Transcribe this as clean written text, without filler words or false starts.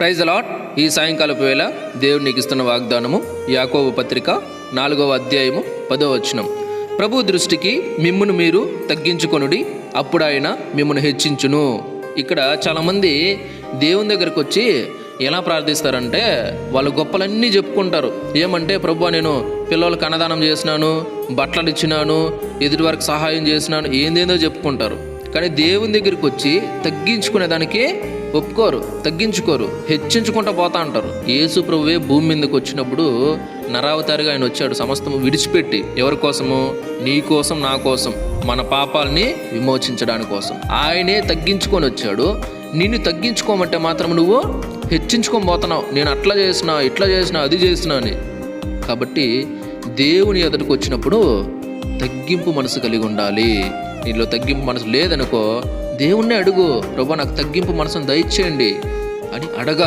Praise the lord. ఈ సాయంకాలపు వేళ దేవుడు నీకు ఇస్తున్న వాగ్దానము యాకోబు పత్రిక 4వ అధ్యాయము 10వ వచనం. ప్రభు దృష్టికి మిమ్మును మీరు తగ్గించుకొనుడి, అప్పుడు ఆయన మిమ్మును హెచ్చించును. ఇక్కడ చాలామంది దేవుని దగ్గరకు వచ్చి ఎలా ప్రార్థిస్తారంటే వాళ్ళు గొప్పలన్నీ చెప్పుకుంటారు. ఏమంటే ప్రభు నేను పిల్లలకు అన్నదానం చేసినాను, బట్టలు ఇచ్చినాను, ఎదుటి వారికి సహాయం చేసినాను, ఏందేందో చెప్పుకుంటారు. కానీ దేవుని దగ్గరికి వచ్చి తగ్గించుకునే దానికి ఒప్పుకోరు, తగ్గించుకోరు, హెచ్చించుకుంటూ పోతా అంటారు. యేసు ప్రభువే భూమి మీదకి వచ్చినప్పుడు నరావతారిగా ఆయన వచ్చాడు, సమస్తము విడిచిపెట్టి. ఎవరి కోసము? నీ కోసం, నా కోసం, మన పాపాలని విమోచించడానికి కోసం ఆయనే తగ్గించుకొని వచ్చాడు. నిన్ను తగ్గించుకోమంటే మాత్రం నువ్వు హెచ్చించుకొని పోతున్నావు. నేను అట్లా చేసినా, ఇట్లా చేసినా, అది చేసినా అని. కాబట్టి దేవుని ఎదుటికి వచ్చినప్పుడు తగ్గింపు మనసు కలిగి ఉండాలి. నీలో తగ్గింపు మనసు లేదనుకో, దేవుణ్ణి అడుగు, ప్రభు నాకు తగ్గింపు మనసును దయచేయండి అని అడగాలి.